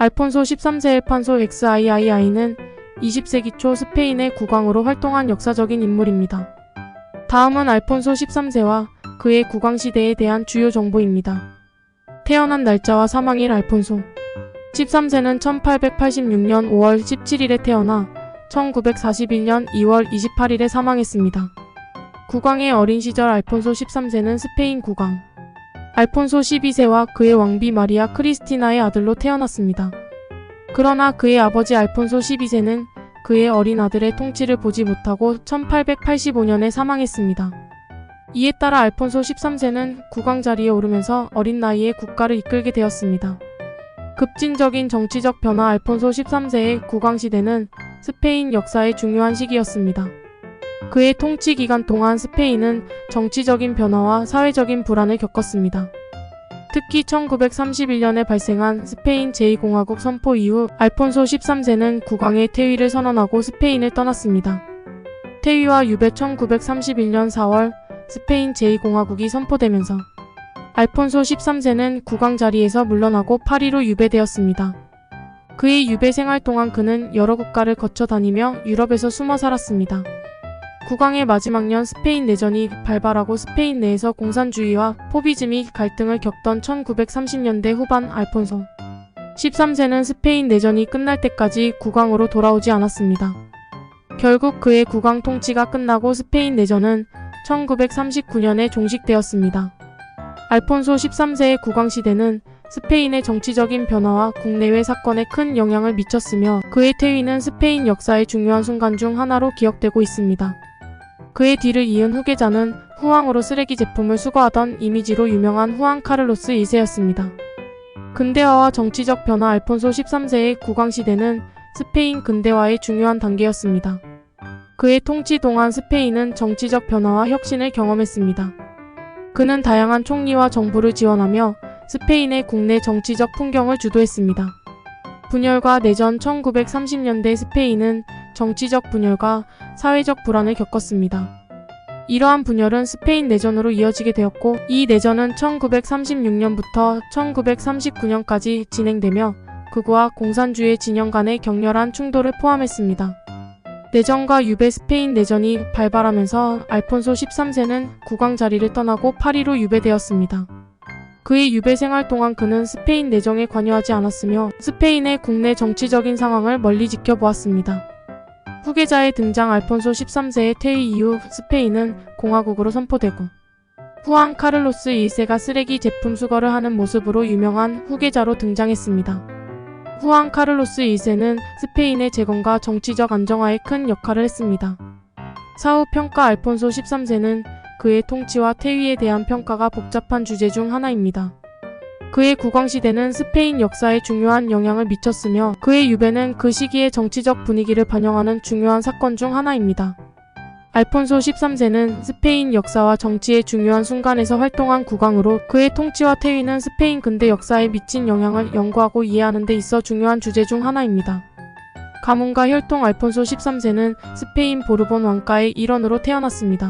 알폰소 13세 엘판소 XIII는 20세기 초 스페인의 국왕으로 활동한 역사적인 인물입니다. 다음은 알폰소 13세와 그의 국왕시대에 대한 주요 정보입니다. 태어난 날짜와 사망일 알폰소 13세는 1886년 5월 17일에 태어나 1941년 2월 28일에 사망했습니다. 국왕의 어린 시절 알폰소 13세는 스페인 국왕 알폰소 12세와 그의 왕비 마리아 크리스티나의 아들로 태어났습니다. 그러나 그의 아버지 알폰소 12세는 그의 어린 아들의 통치를 보지 못하고 1885년에 사망했습니다. 이에 따라 알폰소 13세는 국왕 자리에 오르면서 어린 나이에 국가를 이끌게 되었습니다. 급진적인 정치적 변화 알폰소 13세의 국왕 시대는 스페인 역사의 중요한 시기였습니다. 그의 통치 기간 동안 스페인은 정치적인 변화와 사회적인 불안을 겪었습니다. 특히 1931년에 발생한 스페인 제2공화국 선포 이후 알폰소 13세는 국왕의 퇴위를 선언하고 스페인을 떠났습니다. 퇴위와 유배 1931년 4월 스페인 제2공화국이 선포되면서 알폰소 13세는 국왕 자리에서 물러나고 파리로 유배되었습니다. 그의 유배 생활 동안 그는 여러 국가를 거쳐 다니며 유럽에서 숨어 살았습니다. 국왕의 마지막 년 스페인 내전이 발발하고 스페인 내에서 공산주의와 포비즘이 갈등을 겪던 1930년대 후반 알폰소 13세는 스페인 내전이 끝날 때까지 국왕으로 돌아오지 않았습니다. 결국 그의 국왕 통치가 끝나고 스페인 내전은 1939년에 종식되었습니다. 알폰소 13세의 국왕 시대는 스페인의 정치적인 변화와 국내외 사건에 큰 영향을 미쳤으며 그의 퇴위는 스페인 역사의 중요한 순간 중 하나로 기억되고 있습니다. 그의 뒤를 이은 후계자는 후왕으로 쓰레기 제품을 수거하던 이미지로 유명한 후안 카를로스 2세였습니다. 근대화와 정치적 변화 알폰소 13세의 국왕 시대는 스페인 근대화의 중요한 단계였습니다. 그의 통치 동안 스페인은 정치적 변화와 혁신을 경험했습니다. 그는 다양한 총리와 정부를 지원하며 스페인의 국내 정치적 풍경을 주도했습니다. 분열과 내전 1930년대 스페인은 정치적 분열과 사회적 불안을 겪었습니다. 이러한 분열은 스페인 내전으로 이어지게 되었고 이 내전은 1936년부터 1939년까지 진행되며 극우와 공산주의 진영 간의 격렬한 충돌을 포함했습니다. 내전과 유배 스페인 내전이 발발하면서 알폰소 13세는 국왕 자리를 떠나고 파리로 유배되었습니다. 그의 유배 생활 동안 그는 스페인 내정에 관여하지 않았으며 스페인의 국내 정치적인 상황을 멀리 지켜보았습니다. 후계자의 등장 알폰소 13세의 퇴위 이후 스페인은 공화국으로 선포되고 후안 카를로스 1세가 쓰레기 제품 수거를 하는 모습으로 유명한 후계자로 등장했습니다. 후안 카를로스 1세는 스페인의 재건과 정치적 안정화에 큰 역할을 했습니다. 사후 평가 알폰소 13세는 그의 통치와 퇴위에 대한 평가가 복잡한 주제 중 하나입니다. 그의 국왕 시대는 스페인 역사에 중요한 영향을 미쳤으며 그의 유배는 그 시기의 정치적 분위기를 반영하는 중요한 사건 중 하나입니다. 알폰소 13세는 스페인 역사와 정치의 중요한 순간에서 활동한 국왕으로 그의 통치와 퇴위는 스페인 근대 역사에 미친 영향을 연구하고 이해하는 데 있어 중요한 주제 중 하나입니다. 가문과 혈통 알폰소 13세는 스페인 보르본 왕가의 일원으로 태어났습니다.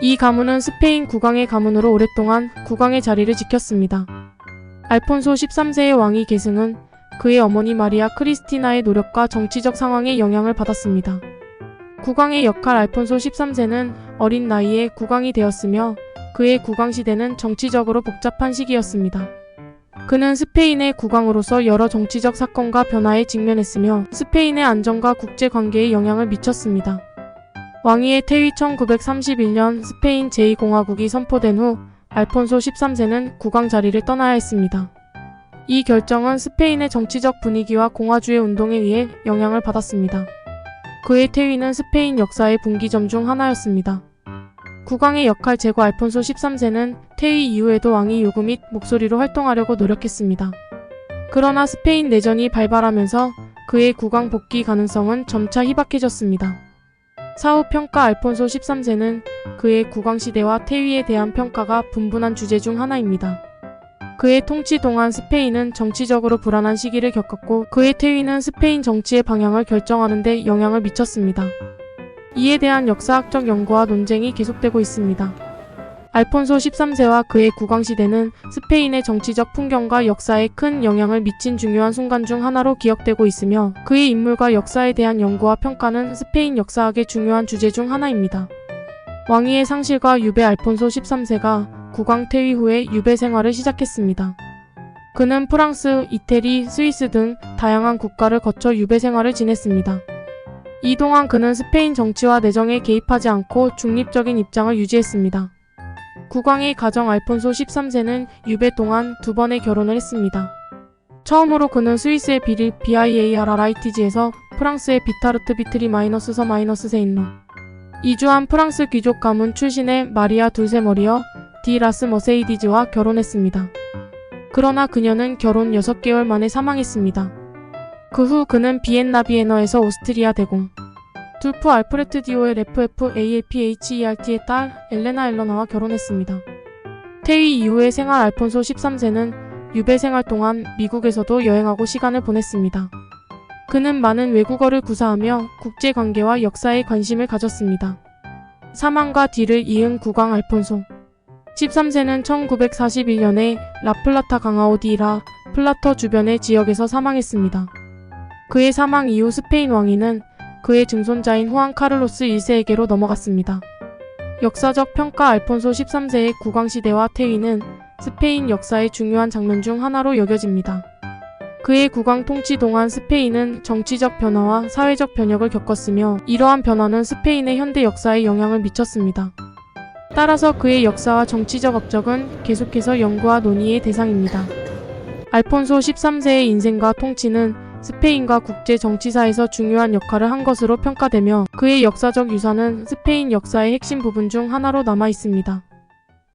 이 가문은 스페인 국왕의 가문으로 오랫동안 국왕의 자리를 지켰습니다. 알폰소 13세의 왕위 계승은 그의 어머니 마리아 크리스티나의 노력과 정치적 상황에 영향을 받았습니다. 국왕의 역할 알폰소 13세는 어린 나이에 국왕이 되었으며 그의 국왕 시대는 정치적으로 복잡한 시기였습니다. 그는 스페인의 국왕으로서 여러 정치적 사건과 변화에 직면했으며 스페인의 안정과 국제 관계에 영향을 미쳤습니다. 왕위의 퇴위 1931년 스페인 제2공화국이 선포된 후 알폰소 13세는 국왕 자리를 떠나야 했습니다. 이 결정은 스페인의 정치적 분위기와 공화주의 운동에 의해 영향을 받았습니다. 그의 퇴위는 스페인 역사의 분기점 중 하나였습니다. 국왕의 역할 제고 알폰소 13세는 퇴위 이후에도 왕위 요구 및 목소리로 활동하려고 노력했습니다. 그러나 스페인 내전이 발발하면서 그의 국왕 복귀 가능성은 점차 희박해졌습니다. 사후 평가 알폰소 13세는 그의 국왕 시대와 퇴위에 대한 평가가 분분한 주제 중 하나입니다. 그의 통치 동안 스페인은 정치적으로 불안한 시기를 겪었고 그의 퇴위는 스페인 정치의 방향을 결정하는 데 영향을 미쳤습니다. 이에 대한 역사학적 연구와 논쟁이 계속되고 있습니다. 알폰소 13세와 그의 국왕시대는 스페인의 정치적 풍경과 역사에 큰 영향을 미친 중요한 순간 중 하나로 기억되고 있으며 그의 인물과 역사에 대한 연구와 평가는 스페인 역사학의 중요한 주제 중 하나입니다. 왕위의 상실과 유배 알폰소 13세가 국왕 퇴위 후에 유배 생활을 시작했습니다. 그는 프랑스, 이태리, 스위스 등 다양한 국가를 거쳐 유배 생활을 지냈습니다. 이동안 그는 스페인 정치와 내정에 개입하지 않고 중립적인 입장을 유지했습니다. 국왕의 가정 알폰소 13세는 유배 동안 2번의 결혼을 했습니다. 처음으로 그는 스위스의 비릴 비아이에이아라라이티지에서 프랑스의 비타르트 비트리 마이너스 서 마이너스 세인로 이주한 프랑스 귀족 가문 출신의 마리아 둘세 머리어 디 라스 머세이디즈와 결혼했습니다. 그러나 그녀는 결혼 6개월 만에 사망했습니다. 그 후 그는 비엔나에서 오스트리아 대공 둘프 알프레트 디오의 FFALPHERT의 딸 엘레나 엘러나와 결혼했습니다. 퇴위 이후의 생활 알폰소 13세는 유배 생활 동안 미국에서도 여행하고 시간을 보냈습니다. 그는 많은 외국어를 구사하며 국제관계와 역사에 관심을 가졌습니다. 사망과 뒤를 이은 국왕 알폰소 13세는 1941년에 라플라타 강아오 디 라 플라터 주변의 지역에서 사망했습니다. 그의 사망 이후 스페인 왕위는 그의 증손자인 후안 카를로스 1세에게로 넘어갔습니다. 역사적 평가 알폰소 13세의 국왕시대와 퇴위는 스페인 역사의 중요한 장면 중 하나로 여겨집니다. 그의 국왕 통치 동안 스페인은 정치적 변화와 사회적 변혁을 겪었으며 이러한 변화는 스페인의 현대 역사에 영향을 미쳤습니다. 따라서 그의 역사와 정치적 업적은 계속해서 연구와 논의의 대상입니다. 알폰소 13세의 인생과 통치는 스페인과 국제 정치사에서 중요한 역할을 한 것으로 평가되며 그의 역사적 유산은 스페인 역사의 핵심 부분 중 하나로 남아 있습니다.